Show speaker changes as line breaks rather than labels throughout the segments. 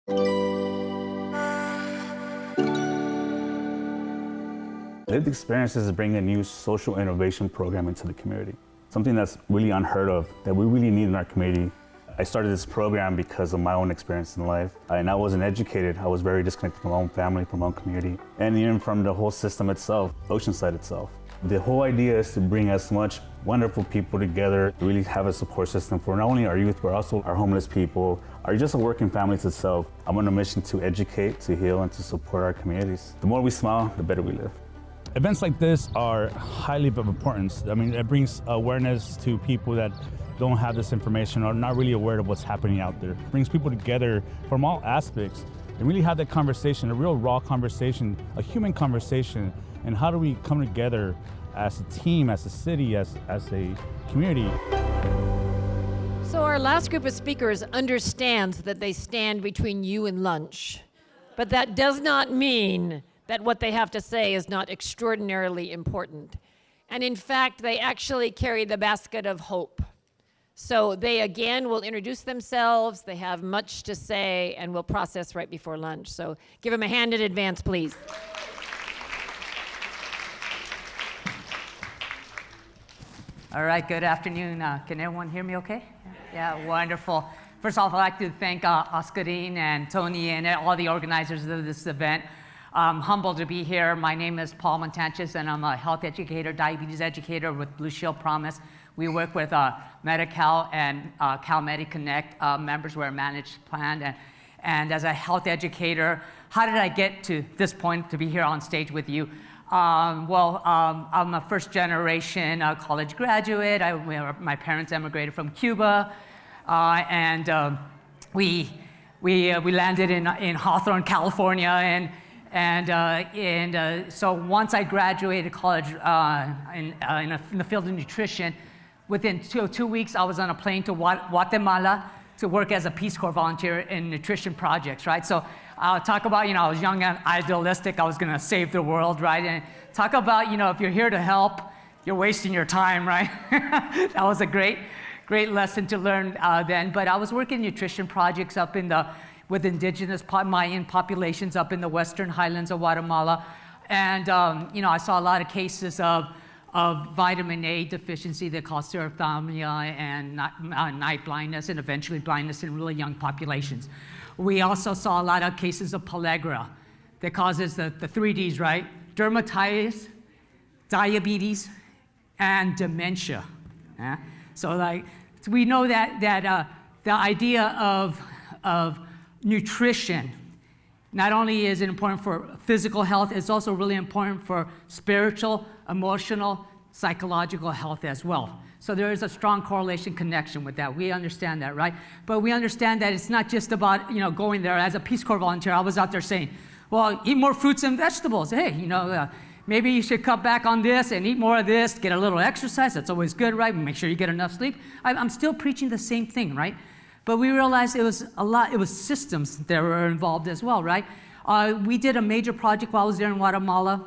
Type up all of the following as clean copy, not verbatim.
Lived experiences bring a new social innovation program into the community. Something that's really unheard of, that we really need in our community. I started this program because of my own experience in life. And I wasn't educated. I was very disconnected from my own family, from my own community, and even from the whole system itself, Oceanside itself. The whole idea is to bring as much wonderful people together, to really have a support system for not only our youth, but also our homeless people, or just the working families itself. I'm on a mission to educate, to heal, and to support our communities. The more we smile, the better we live.
Events like this are highly of importance. I mean, it brings awareness to people that don't have this information or not really aware of what's happening out there. It brings people together from all aspects and really have that conversation, a real raw conversation, a human conversation, and how do we come together as a team, as a city, as a community.
So our last group of speakers understands that they stand between you and lunch, but that does not mean that what they have to say is not extraordinarily important. And in fact, they actually carry the basket of hope. So they again will introduce themselves, they have much to say, and will process right before lunch. So give them a hand in advance, please.
All right, good afternoon. Can everyone hear me okay? Yeah, wonderful. First off, I'd like to thank Oscarine and Tony and all the organizers of this event. I'm humbled to be here. My name is Paul Montanches, and I'm a health educator, diabetes educator with Blue Shield Promise. We work with Medi-Cal and CalMedi Connect members. We're a managed plan. And as a health educator, how did I get to this point to be here on stage with you? I'm a first generation college graduate. My parents emigrated from Cuba, and we landed in Hawthorne, California, and so once I graduated college in the field of nutrition, within two weeks I was on a plane to Guatemala to work as a Peace Corps volunteer in nutrition projects, right? So I'll talk about, I was young and idealistic, I was gonna save the world, right? And talk about, if you're here to help, you're wasting your time, right? That was a great lesson to learn then. But I was working nutrition projects up with indigenous Mayan populations up in the western highlands of Guatemala. And I saw a lot of cases of vitamin A deficiency that caused xerophthalmia and night blindness and eventually blindness in really young populations. We also saw a lot of cases of pellagra that causes the 3Ds, right? Dermatitis, diabetes, and dementia. Yeah? So we know that the idea of nutrition not only is it important for physical health, it's also really important for spiritual, emotional, psychological health as well. So there is a strong correlation connection with that. We understand that, right? But we understand that it's not just about going there. As a Peace Corps volunteer, I was out there saying, well, eat more fruits and vegetables. Hey, maybe you should cut back on this and eat more of this, get a little exercise. That's always good, right? Make sure you get enough sleep. I'm still preaching the same thing, right? But we realized it was systems that were involved as well, right? We did a major project while I was there in Guatemala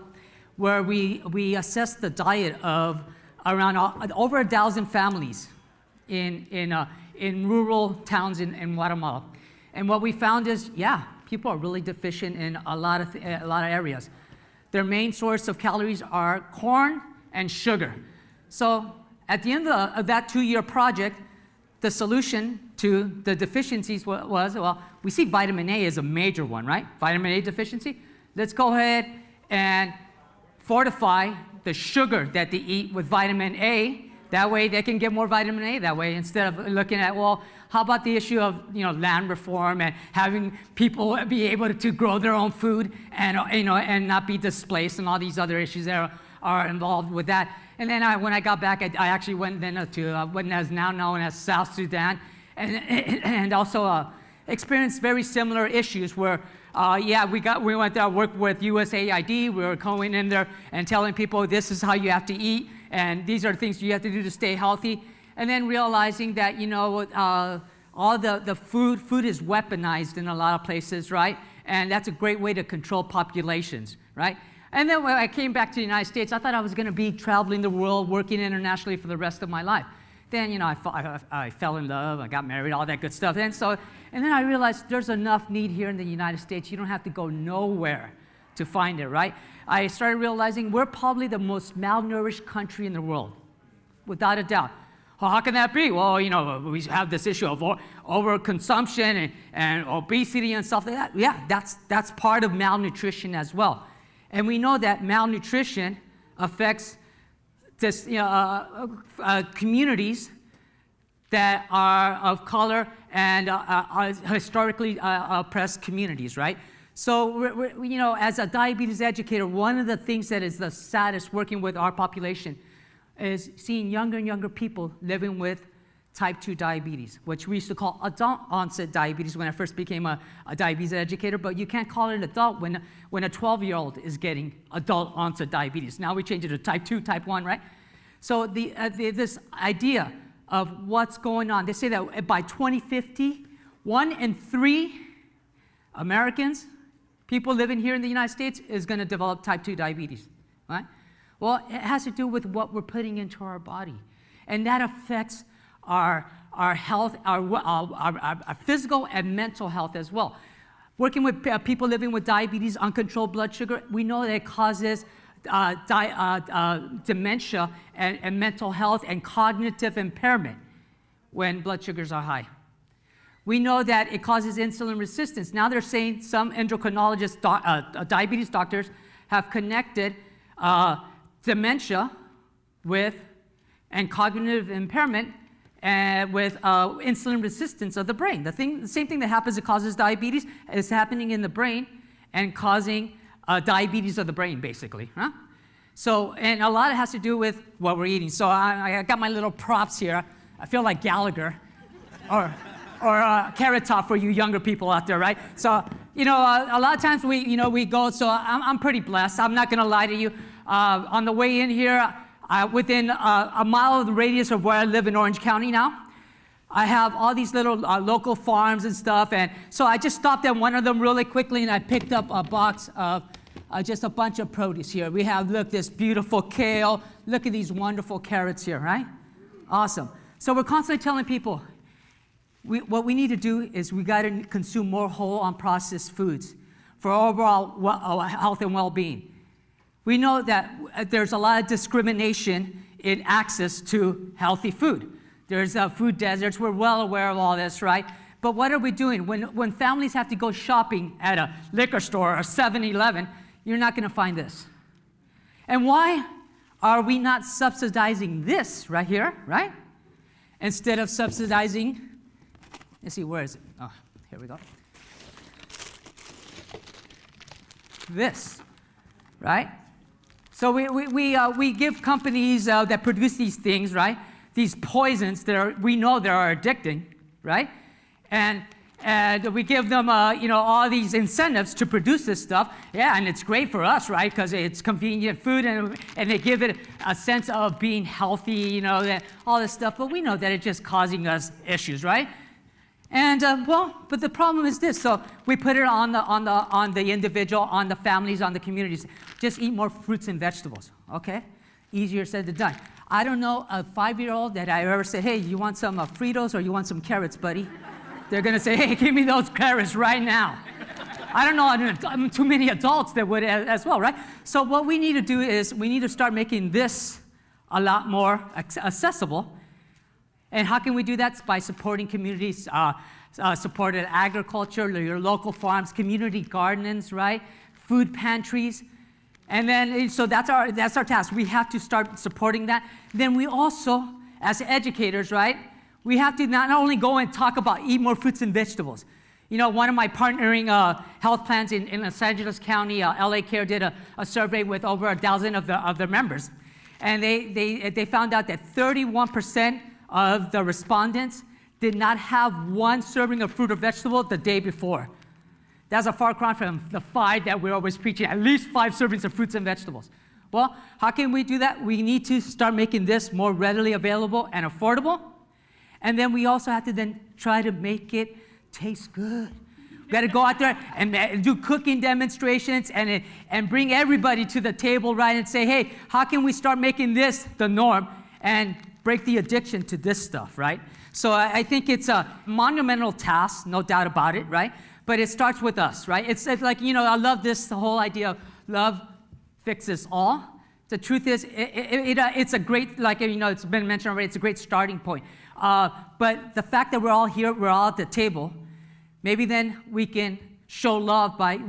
where we assessed the diet of around over 1,000 families in rural towns in Guatemala. And what we found is, people are really deficient in a lot of areas. Their main source of calories are corn and sugar. So at the end of that 2-year project, the solution to the deficiencies was, we see vitamin A as a major one, right? Vitamin A deficiency. Let's go ahead and fortify the sugar that they eat with vitamin A. That way they can get more vitamin A that way, instead of looking at, how about the issue of land reform and having people be able to grow their own food and not be displaced, and all these other issues that are involved with that. And then when I got back, I actually went then to what is now known as South Sudan, and also experienced very similar issues where, we went there, worked with USAID. We were going in there and telling people this is how you have to eat, and these are the things you have to do to stay healthy. And then realizing that all the food is weaponized in a lot of places, right? And that's a great way to control populations, right? And then when I came back to the United States, I thought I was going to be traveling the world, working internationally for the rest of my life. Then, I fell in love, I got married, all that good stuff. And then I realized there's enough need here in the United States. You don't have to go nowhere to find it, right? I started realizing we're probably the most malnourished country in the world, without a doubt. Well, how can that be? Well, we have this issue of overconsumption and obesity and stuff like that. Yeah, that's part of malnutrition as well. And we know that malnutrition affects this, communities that are of color and are historically oppressed communities, right? So, as a diabetes educator, one of the things that is the saddest working with our population is seeing younger and younger people living with type 2 diabetes, which we used to call adult onset diabetes when I first became a diabetes educator, but you can't call it adult when a 12-year-old is getting adult onset diabetes. Now we change it to type 2, type 1, right? So this idea of what's going on, they say that by 2050, 1 in 3 Americans, people living here in the United States, is going to develop type 2 diabetes, right? Well, it has to do with what we're putting into our body, and that affects our health, our physical and mental health as well. Working with people living with diabetes, uncontrolled blood sugar, we know that it causes dementia and mental health and cognitive impairment when blood sugars are high. We know that it causes insulin resistance. Now they're saying some endocrinologists, diabetes doctors, have connected dementia and cognitive impairment with insulin resistance of the brain. The same thing that happens that causes diabetes is happening in the brain and causing diabetes of the brain, basically. Huh? So, and a lot of it has to do with what we're eating. So I got my little props here. I feel like Gallagher or Carrot Top for you younger people out there, right? So, a lot of times we go, so I'm pretty blessed. I'm not going to lie to you. On the way in here, within a mile of the radius of where I live in Orange County now, I have all these little local farms and stuff, and so I just stopped at one of them really quickly, and I picked up a box of just a bunch of produce here. We have, look, this beautiful kale. Look at these wonderful carrots here, right? Awesome. So we're constantly telling people, what we need to do is we got to consume more whole unprocessed foods for overall health and well-being. We know that there's a lot of discrimination in access to healthy food. There's food deserts. We're well aware of all this, right? But what are we doing? When families have to go shopping at a liquor store or 7-Eleven, you're not going to find this. And why are we not subsidizing this right here, right? Instead of subsidizing, let's see, where is it? Oh, here we go. This, right? So we give companies that produce these things, right? These poisons we know they are addicting, right? And we give them, all these incentives to produce this stuff. Yeah, and it's great for us, right? Because it's convenient food, and they give it a sense of being healthy, all this stuff. But we know that it's just causing us issues, right? And but the problem is this. So we put it on the individual, on the families, on the communities. Just eat more fruits and vegetables. Okay, easier said than done. I don't know a 5-year-old that I ever said, "Hey, you want some Fritos or you want some carrots, buddy?" They're gonna say, "Hey, give me those carrots right now." I don't know too many adults that would as well, right? So what we need to do is we need to start making this a lot more accessible. And how can we do that? It's by supporting communities, supported agriculture, your local farms, community gardens, right? Food pantries. And then, so that's our task. We have to start supporting that. Then we also, as educators, right? We have to not only go and talk about eat more fruits and vegetables. One of my partnering health plans in Los Angeles County, LA Care, did a survey with over 1,000 of their members. And they found out that 31% of the respondents did not have one serving of fruit or vegetable the day before. That's a far cry from the 5 that we're always preaching, at least 5 servings of fruits and vegetables. Well, how can we do that? We need to start making this more readily available and affordable. And then we also have to then try to make it taste good. We got to go out there and do cooking demonstrations and bring everybody to the table, right, and say, hey, how can we start making this the norm? And break the addiction to this stuff, right? So I think it's a monumental task, no doubt about it, right? But it starts with us, right? It's like, I love this, the whole idea of love fixes all. The truth is, it's a great, it's been mentioned already, it's a great starting point. But the fact that we're all here, we're all at the table, maybe then we can show love by,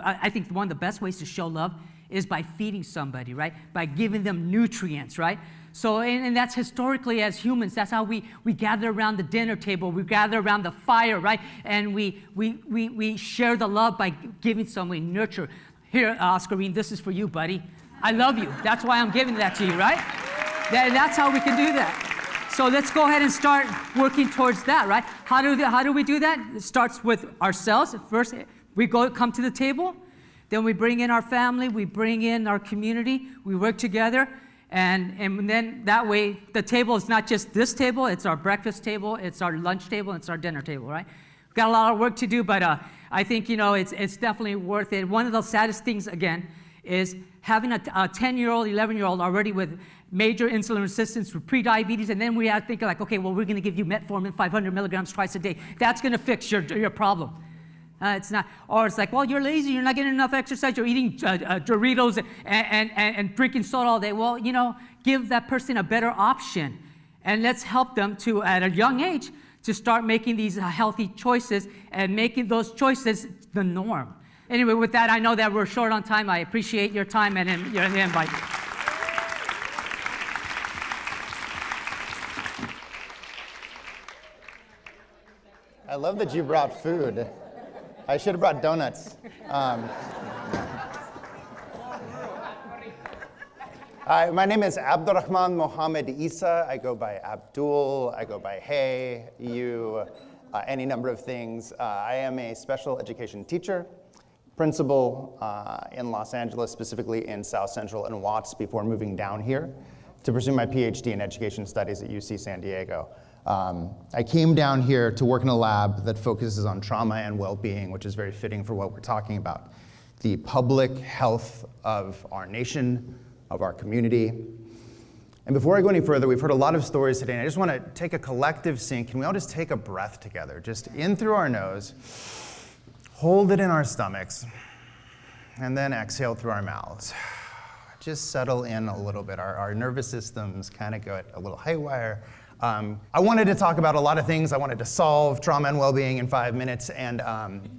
I think one of the best ways to show love is by feeding somebody, right? By giving them nutrients, right? So, and that's historically as humans, that's how we gather around the dinner table, we gather around the fire, right? And we share the love by giving somebody nurture. Here, Oscarine, this is for you, buddy. I love you. That's why I'm giving that to you, right? That's how we can do that. So let's go ahead and start working towards that, right? How do we do that? It starts with ourselves. First, we come to the table. Then we bring in our family. We bring in our community. We work together. And then that way, the table is not just this table. It's our breakfast table. It's our lunch table. It's our dinner table, right? We've got a lot of work to do, but I think, it's definitely worth it. One of the saddest things, again, is having a 10-year-old, 11-year-old already with major insulin resistance, with pre-diabetes, and then we have to think like, okay, well, we're going to give you metformin 500 milligrams twice a day. That's going to fix your problem. It's not, or it's like, well, you're lazy, you're not getting enough exercise, you're eating Doritos and drinking soda all day. Well, give that person a better option, and let's help them to, at a young age, to start making these healthy choices and making those choices the norm. Anyway, with that, I know that we're short on time. I appreciate your time and your invite.
I love that you brought food. I should have brought donuts. My name is Abdurrahman Mohammed Isa. I go by Abdul, I go by Hey, you, any number of things. I am a special education teacher, principal in Los Angeles, specifically in South Central and Watts, before moving down here to pursue my PhD in education studies at UC San Diego. I came down here to work in a lab that focuses on trauma and well-being, which is very fitting for what we're talking about. The public health of our nation, of our community. And before I go any further, we've heard a lot of stories today, and I just want to take a collective sink. Can we all just take a breath together? Just in through our nose, hold it in our stomachs, and then exhale through our mouths. Just settle in a little bit. Our nervous systems kind of go a little haywire. I wanted to talk about a lot of things. I wanted to solve trauma and well-being in 5 minutes, and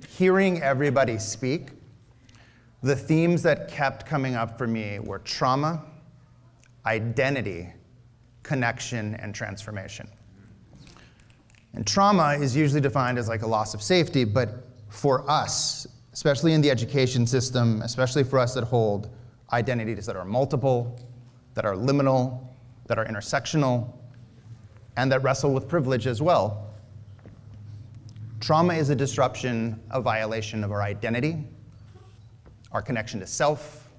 hearing everybody speak, the themes that kept coming up for me were trauma, identity, connection, and transformation. And trauma is usually defined as like a loss of safety, but for us, especially in the education system, especially for us that hold identities that are multiple, that are liminal, that are intersectional, and that wrestle with privilege as well. Trauma is a disruption, a violation of our identity, our connection to self,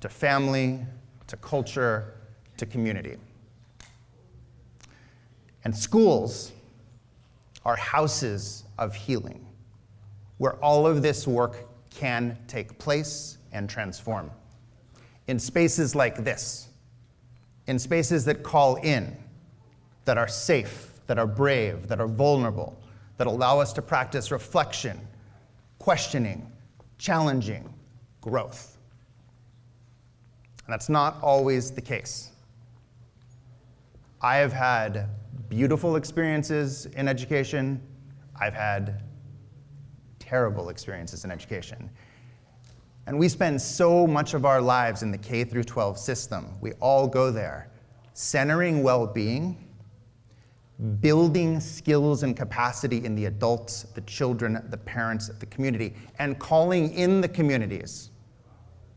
to family, to culture, to community. And schools are houses of healing, where all of this work can take place and transform. In spaces like this, in spaces that call in, that are safe, that are brave, that are vulnerable, that allow us to practice reflection, questioning, challenging, growth. And that's not always the case. I have had beautiful experiences in education. I've had terrible experiences in education. And we spend so much of our lives in the K through 12 system. We all go there, centering well-being, building skills and capacity in the adults, the children, the parents, the community, and calling in the communities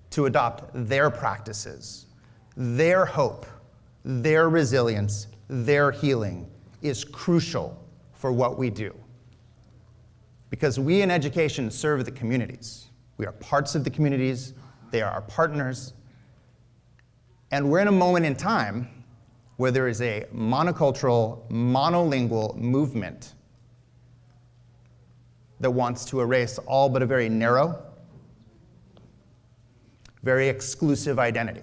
to adopt their practices, their hope, their resilience, their healing is crucial for what we do. Because we in education serve the communities. We are parts of the communities, they are our partners, and we're in a moment in time where there is a monocultural, monolingual movement that wants to erase all but a very narrow, very exclusive identity.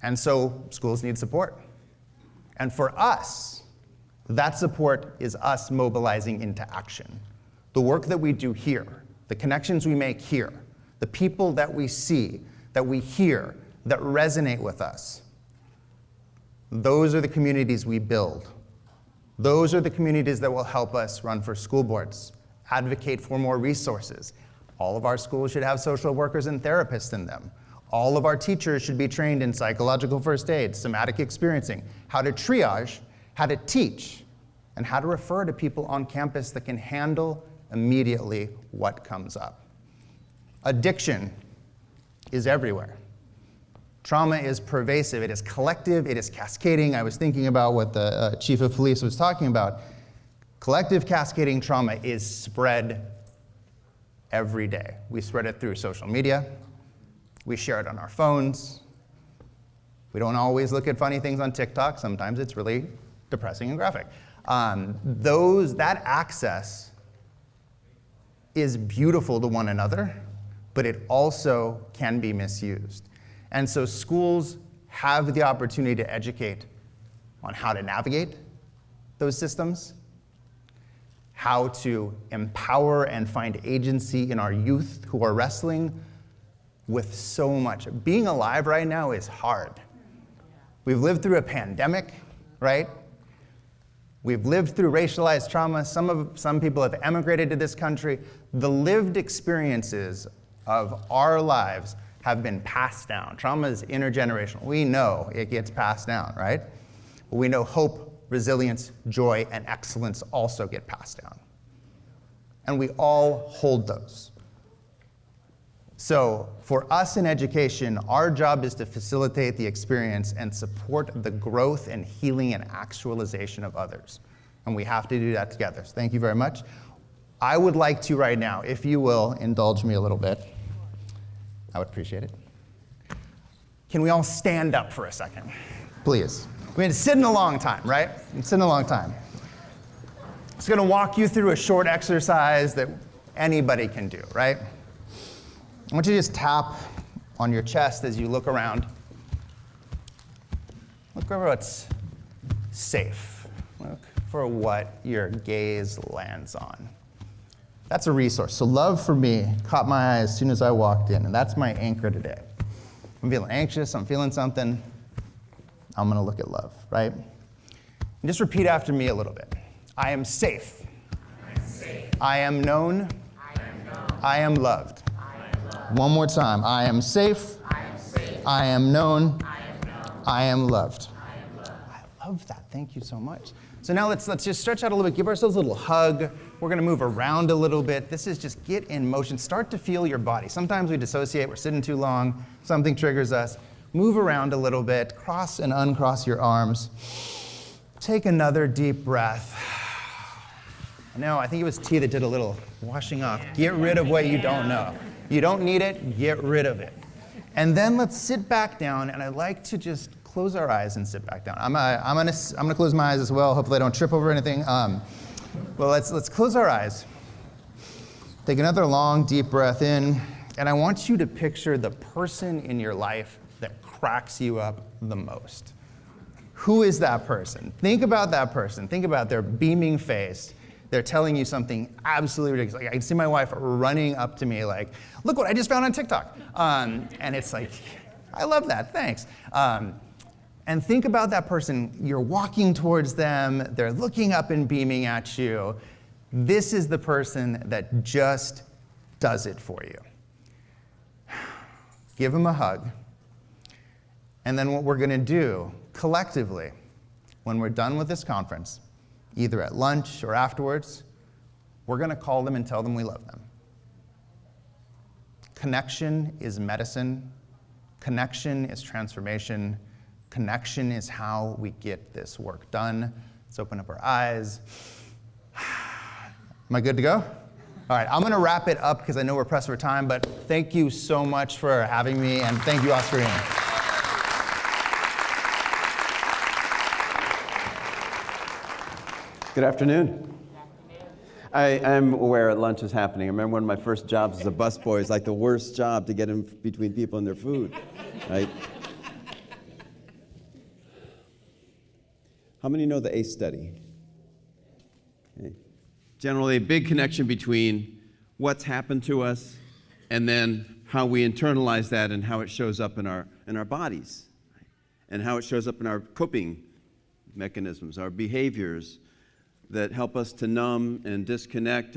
And so schools need support. And for us, that support is us mobilizing into action. The work that we do here, the connections we make here, the people that we see, that we hear, that resonate with us, those are the communities we build. Those are the communities that will help us run for school boards, advocate for more resources. All of our schools should have social workers and therapists in them. All of our teachers should be trained in psychological first aid, somatic experiencing, how to triage, how to teach, and how to refer to people on campus that can handle immediately what comes up. Addiction is everywhere. Trauma is pervasive, it is collective, it is cascading. I was thinking about what the chief of police was talking about. Collective cascading trauma is spread every day. We spread it through social media. We share it on our phones. We don't always look at funny things on TikTok. Sometimes it's really depressing and graphic. That access is beautiful to one another, but it also can be misused. And so schools have the opportunity to educate on how to navigate those systems, how to empower and find agency in our youth who are wrestling with so much. Being alive right now is hard. We've lived through a pandemic, right? We've lived through racialized trauma. Some people have emigrated to this country. The lived experiences of our lives have been passed down. Trauma is intergenerational. We know it gets passed down, right? But we know hope, resilience, joy, and excellence also get passed down. And we all hold those. So for us in education, our job is to facilitate the experience and support the growth and healing and actualization of others. And we have to do that together. So thank you very much. I would like to right now, if you will, indulge me a little bit. I would appreciate it. Can we all stand up for a second, please? We've been sitting a long time, right? Been sitting a long time. It's gonna walk you through a short exercise that anybody can do, right? I want you to just tap on your chest as you look around. Look for what's safe. Look for what your gaze lands on. That's a resource. So love for me caught my eye as soon as I walked in, and that's my anchor today. I'm feeling anxious, I'm feeling something, I'm gonna look at love, right? And just repeat after me a little bit. I am safe. I am known. I am loved. One more time. I am safe. I am known. I am loved. I love that. Thank you so much. So now let's just stretch out a little bit, give ourselves a little hug. We're gonna move around a little bit. This is just get in motion. Start to feel your body. Sometimes we dissociate, we're sitting too long, something triggers us. Move around a little bit, cross and uncross your arms. Take another deep breath. I think it was T that did a little washing off. Get rid of what you don't know. You don't need it, get rid of it. And then let's sit back down, and I'd like to just close our eyes and sit back down. I'm gonna close my eyes as well. Hopefully I don't trip over anything. Well, let's close our eyes. Take another long, deep breath in, and I want you to picture the person in your life that cracks you up the most. Who is that person? Think about that person. Think about their beaming face. They're telling you something absolutely ridiculous. Like, I can see my wife running up to me like, look what I just found on TikTok. And it's like, I love that, thanks. And think about that person. You're walking towards them. They're looking up and beaming at you. This is the person that just does it for you. Give them a hug. And then what we're gonna do collectively, when we're done with this conference, either at lunch or afterwards, we're gonna call them and tell them we love them. Connection is medicine. Connection is transformation. Connection is how we get this work done. Let's open up our eyes. Am I good to go? All right, I'm gonna wrap it up because I know we're pressed for time, but thank you so much for having me, and thank you, Oscarine.
Good afternoon. I am aware that lunch is happening. I remember one of my first jobs as a busboy. It's like the worst job to get in between people and their food, right? How many know the ACE study? Okay. Generally, a big connection between what's happened to us and then how we internalize that and how it shows up in our bodies, and how it shows up in our coping mechanisms, our behaviors that help us to numb and disconnect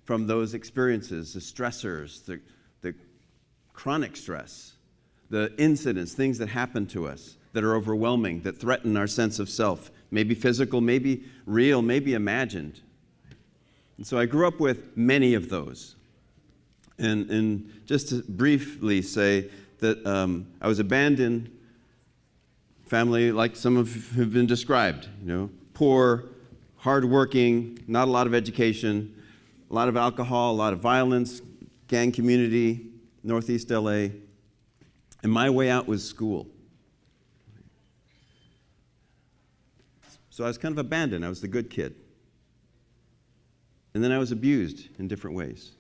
from those experiences, the stressors, the chronic stress, the incidents, things that happen to us that are overwhelming, that threaten our sense of self, maybe physical, maybe real, maybe imagined. And so I grew up with many of those. And just to briefly say that I was abandoned, family like some of have been described, poor, hardworking, not a lot of education, a lot of alcohol, a lot of violence, gang community, Northeast LA. And my way out was school. So I was kind of abandoned. I was the good kid. And then I was abused in different ways.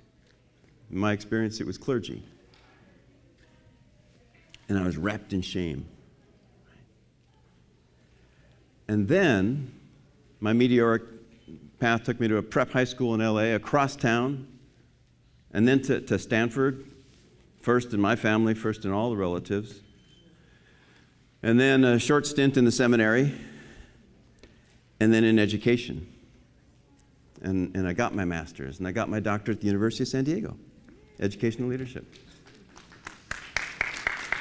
In my experience, it was clergy. And I was wrapped in shame. And then my meteoric path took me to a prep high school in LA, across town, and then to Stanford, first in my family, first in all the relatives. And then a short stint in the seminary, and then in education. And I got my master's, and I got my doctorate at the University of San Diego, educational leadership.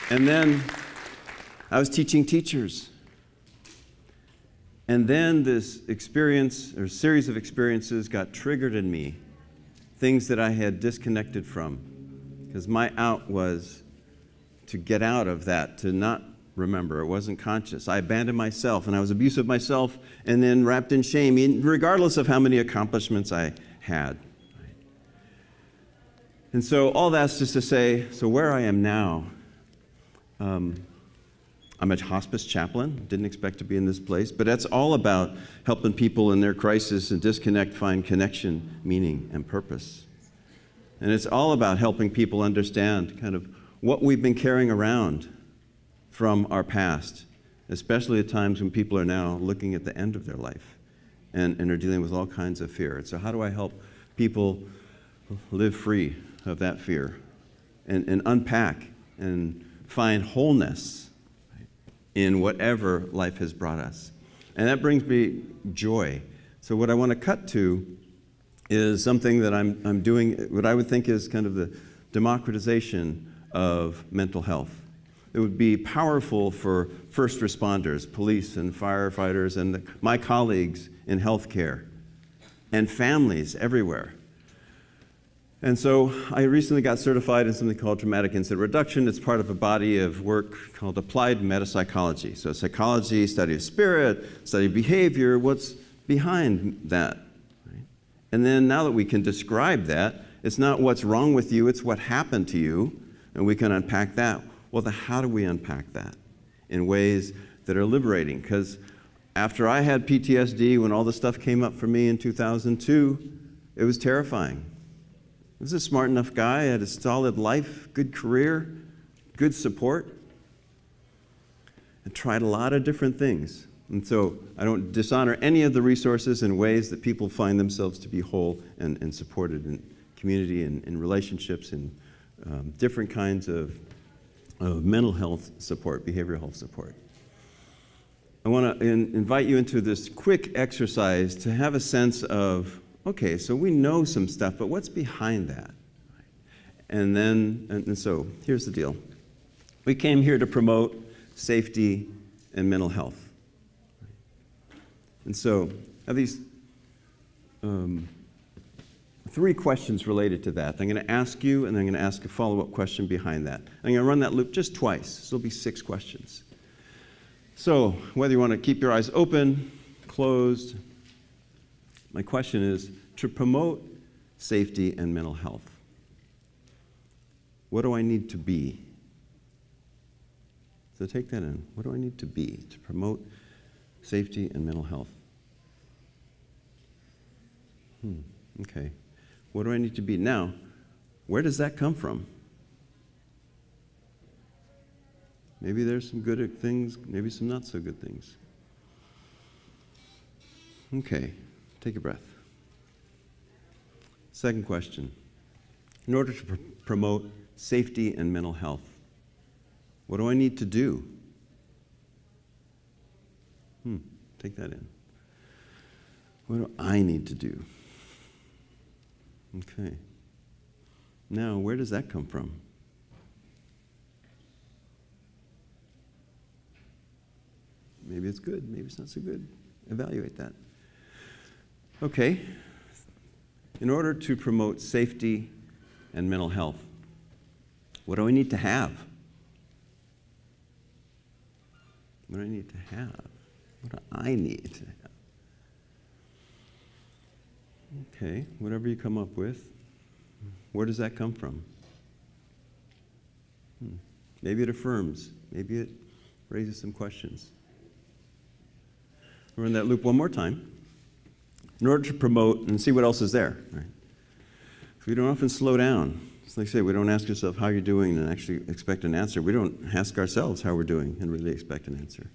And then I was teaching teachers. And then this experience, or series of experiences, got triggered in me, things that I had disconnected from. Because my out was to get out of that, to not remember. It wasn't conscious. I abandoned myself, and I was abusive of myself, and then wrapped in shame, regardless of how many accomplishments I had. And so all that's just to say, so where I am now, I'm a hospice chaplain. Didn't expect to be in this place, but that's all about helping people in their crisis and disconnect find connection, meaning, and purpose. And it's all about helping people understand kind of what we've been carrying around from our past, especially at times when people are now looking at the end of their life and are dealing with all kinds of fear. And so how do I help people live free of that fear and unpack and find wholeness in whatever life has brought us? And that brings me joy. So what I want to cut to is something that I'm doing, what I would think is kind of the democratization of mental health. It would be powerful for first responders, police and firefighters, and my colleagues in healthcare, and families everywhere. And so I recently got certified in something called traumatic incident reduction. It's part of a body of work called applied metapsychology. So psychology, study of spirit, study of behavior, what's behind that. Right? And then now that we can describe that, it's not what's wrong with you, it's what happened to you, and we can unpack that. Well, then how do we unpack that in ways that are liberating? Because after I had PTSD, when all the stuff came up for me in 2002, it was terrifying. I was a smart enough guy, had a solid life, good career, good support, and tried a lot of different things. And so I don't dishonor any of the resources in ways that people find themselves to be whole and supported in community and in relationships and different kinds of mental health support, behavioral health support. I want to invite you into this quick exercise to have a sense of, okay, so we know some stuff, but what's behind that? And so here's the deal. We came here to promote safety and mental health. And so I have these 3 questions related to that. I'm going to ask you, and I'm going to ask a follow-up question behind that. I'm going to run that loop just twice. So it'll be 6 questions. So whether you want to keep your eyes open, closed, my question is, to promote safety and mental health, what do I need to be? So take that in. What do I need to be to promote safety and mental health? Okay. What do I need to be? Now, where does that come from? Maybe there's some good things, maybe some not so good things. Okay, take a breath. Second question. In order to promote safety and mental health, what do I need to do? Take that in. What do I need to do? Okay. Now, where does that come from? Maybe it's good, maybe it's not so good. Evaluate that. Okay. In order to promote safety and mental health, what do I need to have? What do I need to have? What do I need to have? Okay, whatever you come up with, where does that come from? Maybe it affirms. Maybe it raises some questions. We're in that loop one more time. In order to promote, and see what else is there. Right? So we don't often slow down. It's like I say, we don't ask ourselves how you're doing and actually expect an answer. We don't ask ourselves how we're doing and really expect an answer.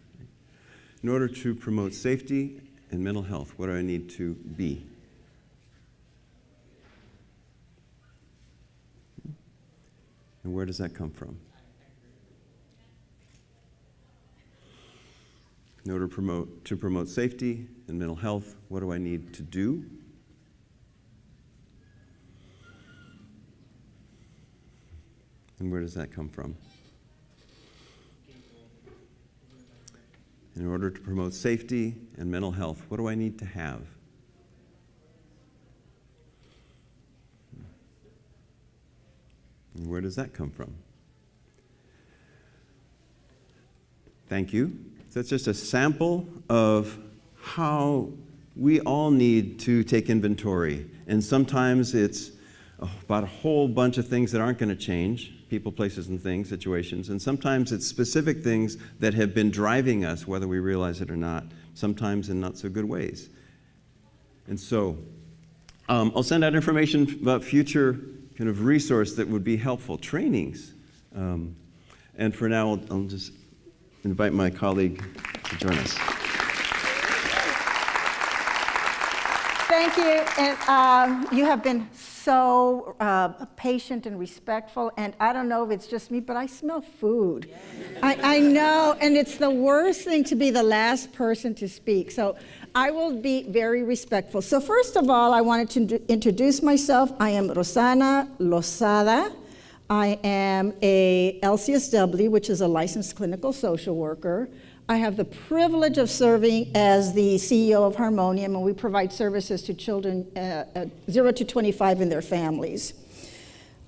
In order to promote safety and mental health, what do I need to be? And where does that come from? In order to promote safety and mental health, what do I need to do? And where does that come from? In order to promote safety and mental health, what do I need to have? And where does that come from? Thank you. So that's just a sample of how we all need to take inventory. And sometimes it's about a whole bunch of things that aren't going to change, people, places, and things, situations. And sometimes it's specific things that have been driving us, whether we realize it or not, sometimes in not so good ways. And so I'll send out information about future kind of resource that would be helpful, trainings. And for now, I'll just invite my colleague to join us.
Thank you. And you have been so patient and respectful. And I don't know if it's just me, but I smell food. I know. And it's the worst thing to be the last person to speak. So I will be very respectful. So first of all, I wanted to introduce myself. I am Rosanna Losada. I am a LCSW, which is a licensed clinical social worker. I have the privilege of serving as the CEO of Harmonium, and we provide services to children 0 to 25 and their families.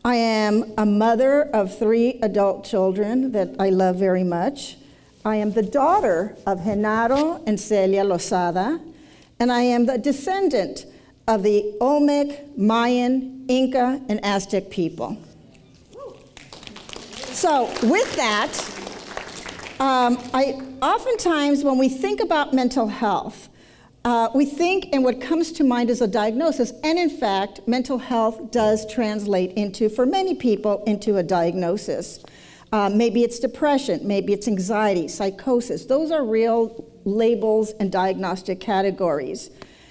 I am a mother of 3 adult children that I love very much. I am the daughter of Genaro and Celia Losada, and I am the descendant of the Olmec, Mayan, Inca, and Aztec people. So with that, oftentimes when we think about mental health, we think, and what comes to mind is a diagnosis. And in fact, mental health does translate into, for many people, into a diagnosis. Maybe it's depression, maybe it's anxiety, psychosis. Those are real labels and diagnostic categories.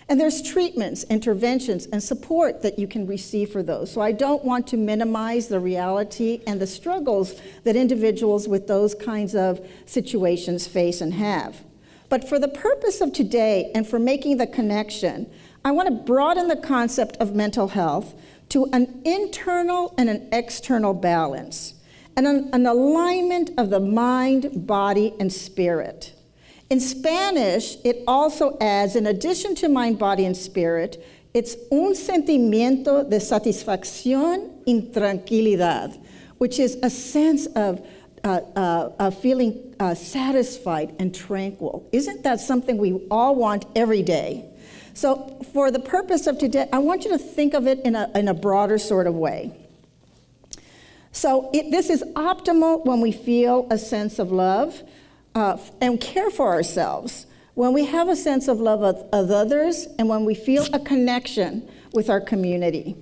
And there's treatments, interventions, and support that you can receive for those. So I don't want to minimize the reality and the struggles that individuals with those kinds of situations face and have. But for the purpose of today and for making the connection, I want to broaden the concept of mental health to an internal and an external balance, and an alignment of the mind, body, and spirit. In Spanish, it also adds, in addition to mind, body, and spirit, it's un sentimiento de satisfacción y tranquilidad, which is a sense of feeling satisfied and tranquil. Isn't that something we all want every day? So for the purpose of today, I want you to think of it in a broader sort of way. So this is optimal when we feel a sense of love and care for ourselves, when we have a sense of love of others, and when we feel a connection with our community.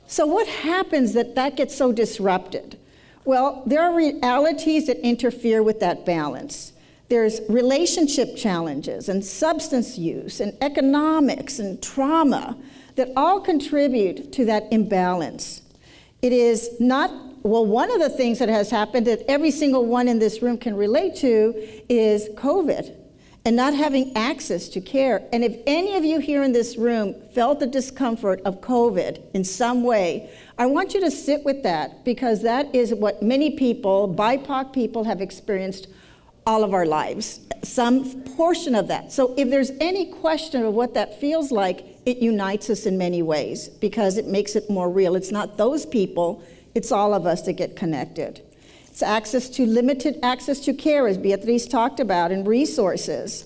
So what happens that gets so disrupted? Well, there are realities that interfere with that balance. There's relationship challenges and substance use and economics and trauma that all contribute to that imbalance. It is not, well, one of the things that has happened that every single one in this room can relate to is COVID and not having access to care. And if any of you here in this room felt the discomfort of COVID in some way, I want you to sit with that, because that is what many people, BIPOC people, have experienced all of our lives, some portion of that. So if there's any question of what that feels like, it unites us in many ways because it makes it more real. It's not those people, it's all of us that get connected. It's limited access to care, as Beatriz talked about, and resources.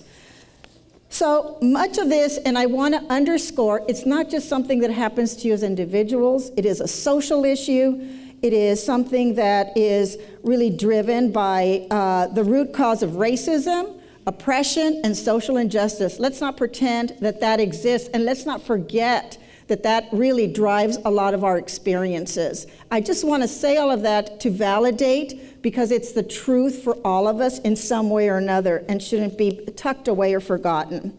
So much of this, and I want to underscore, it's not just something that happens to you as individuals, it is a social issue. It is something that is really driven by the root cause of racism, oppression, and social injustice. Let's not pretend that that exists, and let's not forget that that really drives a lot of our experiences. I just want to say all of that to validate, because it's the truth for all of us in some way or another and shouldn't be tucked away or forgotten.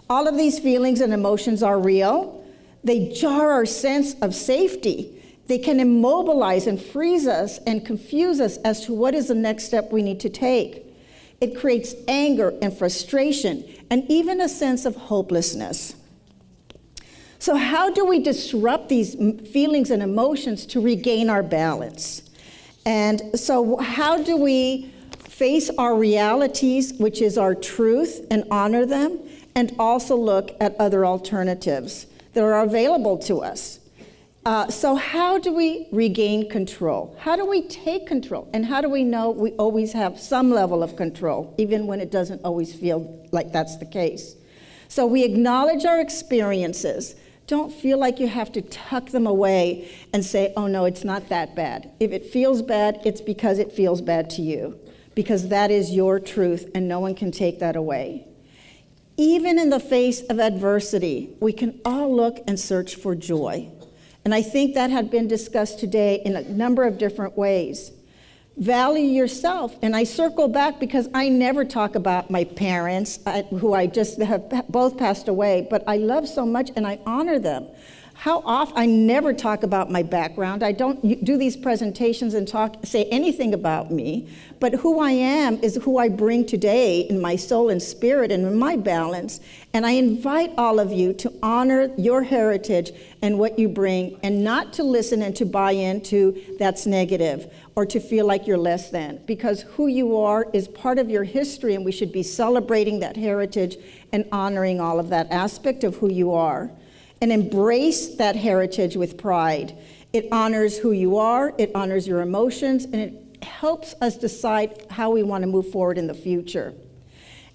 All of these feelings and emotions are real. They jar our sense of safety. They can immobilize and freeze us and confuse us as to what is the next step we need to take. It creates anger and frustration and even a sense of hopelessness. So how do we disrupt these feelings and emotions to regain our balance? And so how do we face our realities, which is our truth, and honor them, and also look at other alternatives that are available to us? So how do we regain control? How do we take control? And how do we know we always have some level of control, even when it doesn't always feel like that's the case? So we acknowledge our experiences. Don't feel like you have to tuck them away and say, oh no, it's not that bad. If it feels bad, it's because it feels bad to you, because that is your truth and no one can take that away. Even in the face of adversity, we can all look and search for joy. And I think that had been discussed today in a number of different ways. Value yourself. And I circle back because I never talk about my parents, who I just have both passed away, but I love so much and I honor them. How often, I never talk about my background. I don't do these presentations and say anything about me, but who I am is who I bring today in my soul and spirit and in my balance. And I invite all of you to honor your heritage and what you bring, and not to listen and to buy into that's negative or to feel like you're less than, because who you are is part of your history, and we should be celebrating that heritage and honoring all of that aspect of who you are. And embrace that heritage with pride. It honors who you are, it honors your emotions, and it helps us decide how we want to move forward in the future.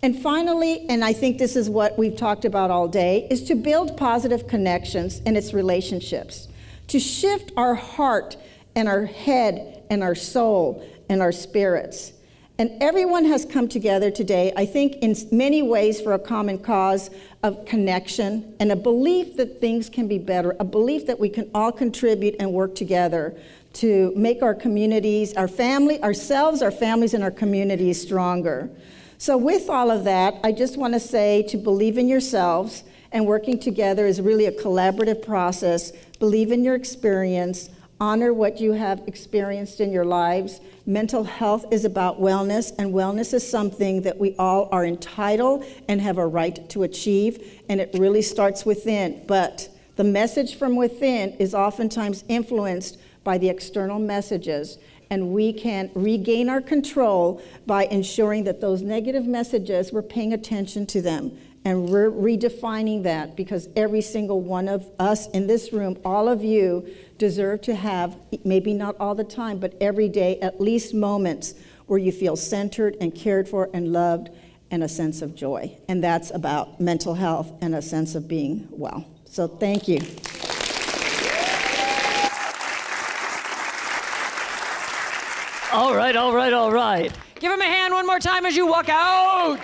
And finally, and I think this is what we've talked about all day, is to build positive connections in its relationships, to shift our heart and our head and our soul and our spirits. And everyone has come together today, I think, in many ways for a common cause of connection and a belief that things can be better, a belief that we can all contribute and work together to make our communities, our family, ourselves, our families, and our communities stronger. So with all of that, I just want to say to believe in yourselves, and working together is really a collaborative process. Believe in your experience, honor what you have experienced in your lives. Mental health is about wellness, and wellness is something that we all are entitled and have a right to achieve, and it really starts within. But the message from within is oftentimes influenced by the external messages, and we can regain our control by ensuring that those negative messages, we're paying attention to them, and we're redefining that, because every single one of us in this room, all of you, deserve to have, maybe not all the time, but every day, at least moments where you feel centered and cared for and loved and a sense of joy. And that's about mental health and a sense of being well. So thank you.
All right, all right, all right. Give him a hand one more time as you walk out.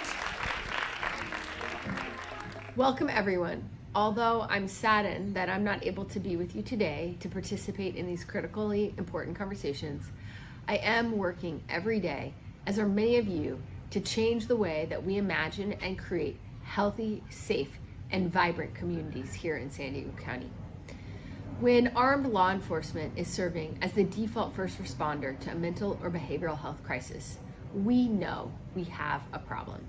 Welcome, everyone. Although I'm saddened that I'm not able to be with you today to participate in these critically important conversations, I am working every day, as are many of you, to change the way that we imagine and create healthy, safe, and vibrant communities here in San Diego County. When armed law enforcement is serving as the default first responder to a mental or behavioral health crisis, we know we have a problem.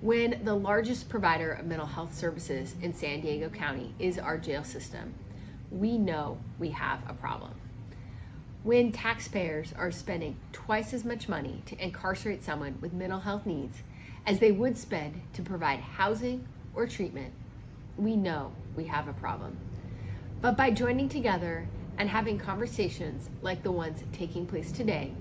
When the largest provider of mental health services in San Diego County is our jail system, we know we have a problem. When taxpayers are spending twice as much money to incarcerate someone with mental health needs as they would spend to provide housing or treatment, we know we have a problem. But by joining together and having conversations like the ones taking place today,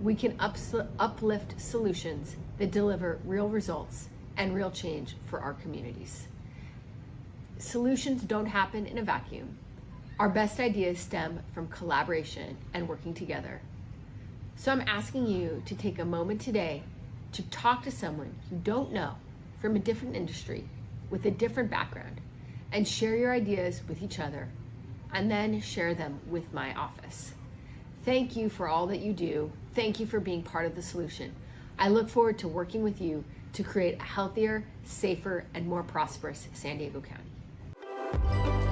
we can uplift solutions that deliver real results and real change for our communities. Solutions don't happen in a vacuum. Our best ideas stem from collaboration and working together. So I'm asking you to take a moment today to talk to someone you don't know from a different industry with a different background and share your ideas with each other and then share them with my office. Thank you for all that you do. Thank you for being part of the solution. I look forward to working with you to create a healthier, safer, and more prosperous San Diego County.